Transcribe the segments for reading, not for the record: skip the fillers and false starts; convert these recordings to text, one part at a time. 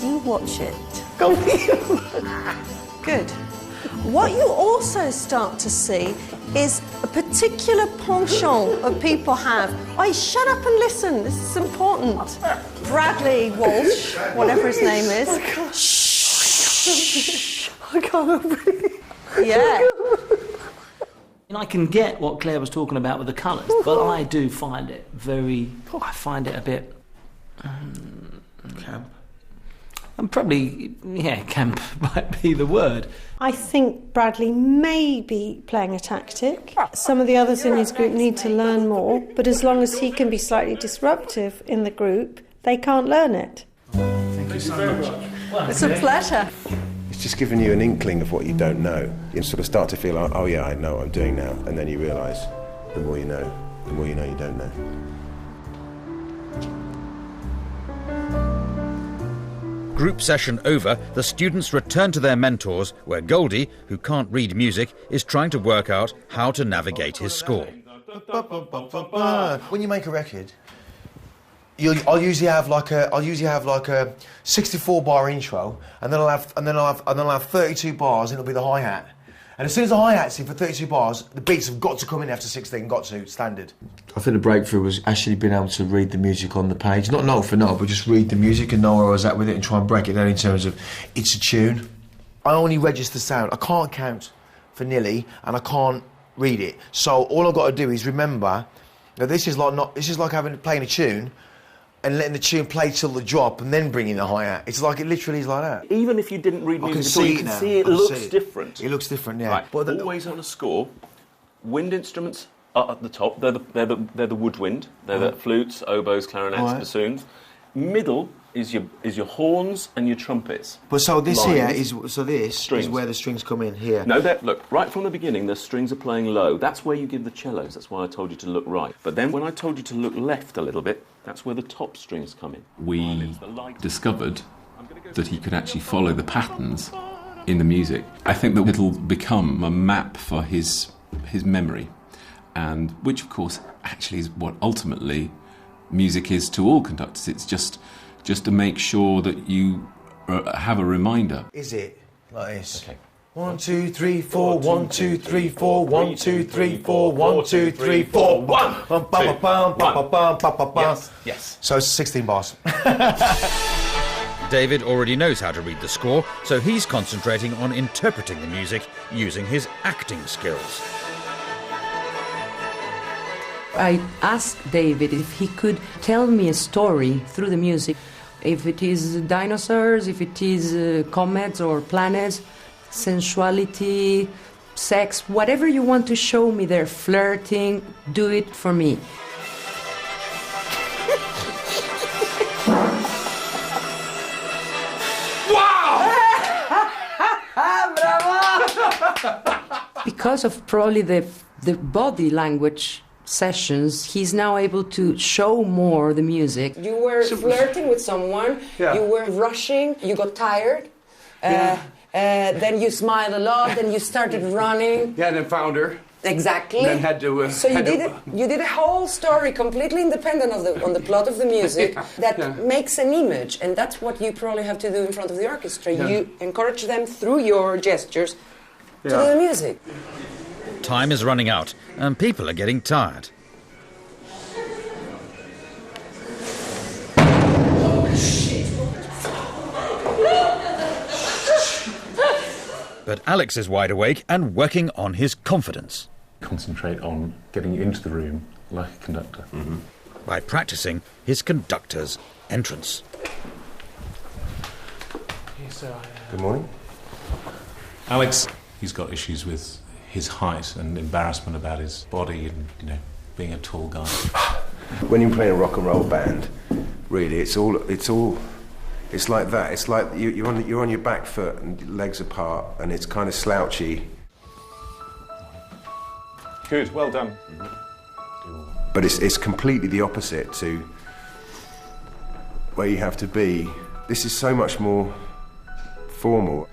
You watch it. Good. What you also start to see is a particular penchant of people have. Oh, shut up and listen, this is important. Bradley Walsh, whatever his name is. Shh. I can't breathe. Yeah. And I can get what Claire was talking about with the colours, but I do find it I find it a bit... Camp. And probably, camp might be the word. I think Bradley may be playing a tactic. Some of the others in his group need to learn more, but as long as he can be slightly disruptive in the group, they can't learn it. Thank you so much. Well, it's a pleasure. It's just giving you an inkling of what you don't know. You sort of start to feel, oh yeah, I know what I'm doing now, and then you realise the more you know you don't know. Group session over, the students return to their mentors, where Goldie, who can't read music, is trying to work out how to navigate his score. When you make a record, I'll usually have like a 64-bar intro, and then I'll have 32 bars, and it'll be the hi-hat. And as soon as the hi-hat's in for 32 bars, the beats have got to come in after 16, standard. I think the breakthrough was actually being able to read the music on the page. Not note for note, but just read the music and know where I was at with it and try and break it down in terms of, it's a tune. I only register sound. I can't count for nearly, and I can't read it. So all I've got to do is remember that this is like playing a tune and letting the tune play till the drop and then bringing the hi-hat. It's like, it literally is like that. Even if you didn't read music at all, you can see it looks different. It looks different, yeah. Right. But always on a score, wind instruments are at the top. They're the woodwind. They're the flutes, oboes, clarinets, bassoons. Middle is your horns and your trumpets. But so this Lines. is where the strings come in here. No, look, right from the beginning, the strings are playing low. That's where you give the cellos. That's why I told you to look right. But then when I told you to look left a little bit, that's where the top strings come in. We discovered that he could actually follow the patterns in the music. I think that it'll become a map for his memory, and which, of course, actually is what ultimately music is to all conductors. It's just to make sure that you have a reminder. Is it like this? Okay. 1, 2, 3, 4. 1, 2, 3, 4. 1, 2, 3, 4. 1, 2, 3, 4. 1. Yes. So it's 16 bars. David already knows how to read the score, so he's concentrating on interpreting the music using his acting skills. I asked David if he could tell me a story through the music. If it is dinosaurs, if it is comets or planets, sensuality, sex, whatever you want to show me there, flirting, do it for me. Wow! Bravo! Because of probably the body language sessions, he's now able to show more the music. You were flirting with someone, you were rushing, you got tired, then you smiled a lot, then you started running. Yeah, and then found her. Exactly. And then had to... so you did a whole story completely independent on the plot of the music that makes an image, and that's what you probably have to do in front of the orchestra. Yeah. You encourage them through your gestures to do the music. Time is running out, and people are getting tired. But Alex is wide awake and working on his confidence. Concentrate on getting into the room like a conductor. Mm-hmm. By practicing his conductor's entrance. Good morning. Alex, he's got issues with his height and embarrassment about his body and, being a tall guy. When you play in a rock and roll band, really, it's like that. It's like you're on your back foot and your legs apart, and it's kind of slouchy. Good, well done. But it's completely the opposite to where you have to be. This is so much more formal.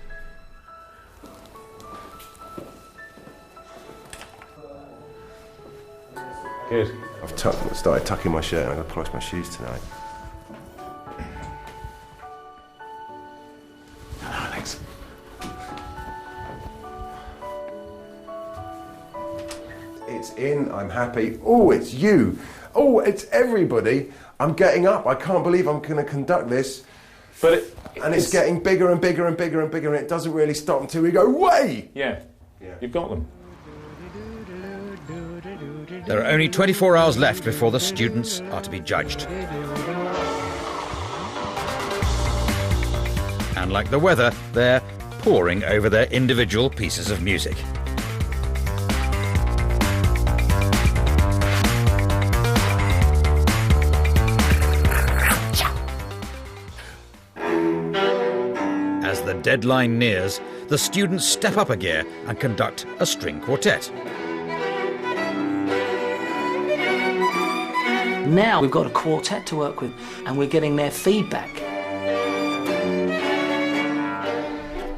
Good. I've started tucking my shirt and I'm going to polish my shoes tonight. Thanks. It's in, I'm happy. Oh, it's you. Oh, it's everybody. I'm getting up. I can't believe I'm going to conduct this. But it's getting bigger and bigger and bigger and bigger, and it doesn't really stop until we go, way! Yeah, you've got them. There are only 24 hours left before the students are to be judged. And like the weather, they're poring over their individual pieces of music. As the deadline nears, the students step up a gear and conduct a string quartet. Now we've got a quartet to work with, and we're getting their feedback.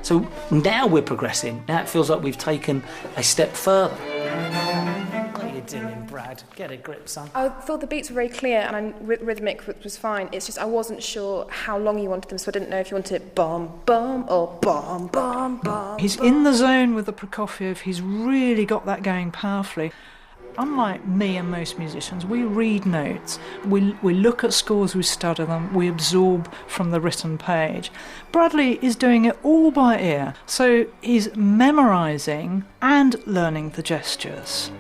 So now we're progressing. Now it feels like we've taken a step further. What are you doing, Brad? Get a grip, son. I thought the beats were very clear and rhythmic was fine. It's just I wasn't sure how long you wanted them, so I didn't know if you wanted it bum bum or bum bum bum. He's in the zone with the Prokofiev. He's really got that going powerfully. Unlike me and most musicians, we read notes, we look at scores, we study them, we absorb from the written page. Bradley is doing it all by ear, so he's memorising and learning the gestures.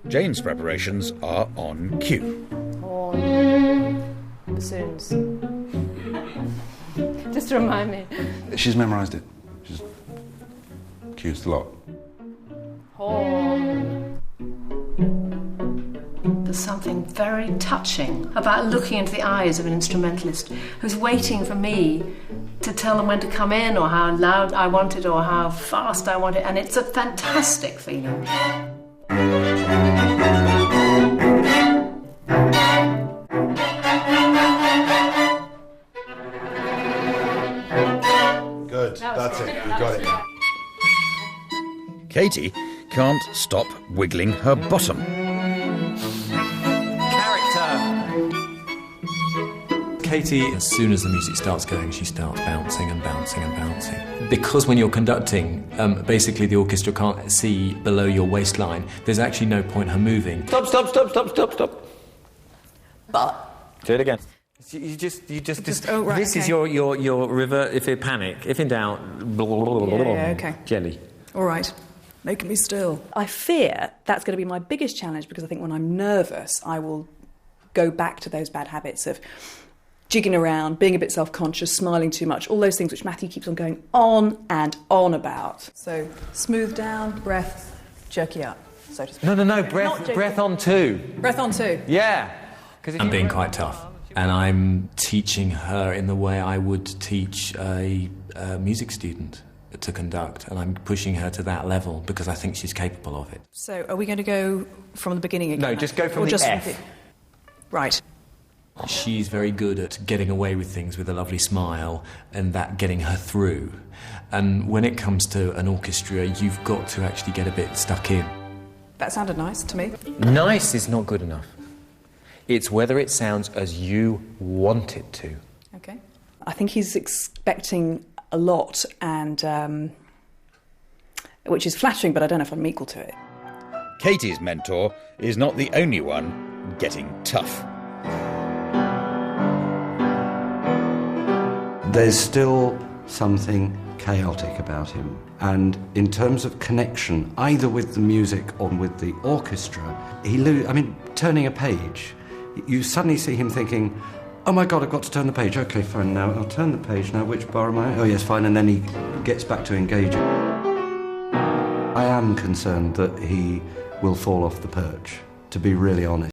Jane's preparations are on cue. Bassoons. Just to remind me. She's memorised it. She's used a lot. Horn. There's something very touching about looking into the eyes of an instrumentalist who's waiting for me to tell them when to come in or how loud I want it or how fast I want it, and it's a fantastic feeling. Good, that's it, you got it. Katie can't stop wiggling her bottom. Katie, as soon as the music starts going, she starts bouncing and bouncing and bouncing. Because when you're conducting, basically the orchestra can't see below your waistline. There's actually no point her moving. Stop. But do it again. You just oh, right, this okay. is your river. If you panic, if in doubt, okay. Jelly. All right, making me still. I fear that's going to be my biggest challenge, because I think when I'm nervous, I will go back to those bad habits of jigging around, being a bit self-conscious, smiling too much, all those things which Matthew keeps on going on and on about. So smooth down, breath, jerky up, so to speak. No, breath on two. Breath on two. Yeah. I'm being quite tough, and I'm teaching her in the way I would teach a music student to conduct, and I'm pushing her to that level because I think she's capable of it. So are we going to go from the beginning again? No, just go from the F. Right. She's very good at getting away with things with a lovely smile and that getting her through. And when it comes to an orchestra, you've got to actually get a bit stuck in. That sounded nice to me. Nice is not good enough. It's whether it sounds as you want it to. Okay. I think he's expecting a lot, and which is flattering, but I don't know if I'm equal to it. Katie's mentor is not the only one getting tough. There's still something chaotic about him, and in terms of connection, either with the music or with the orchestra, turning a page, you suddenly see him thinking, oh my God, I've got to turn the page. Okay, fine, now I'll turn the page. Now, which bar am I? Oh yes, fine, and then he gets back to engaging. I am concerned that he will fall off the perch, to be really honest.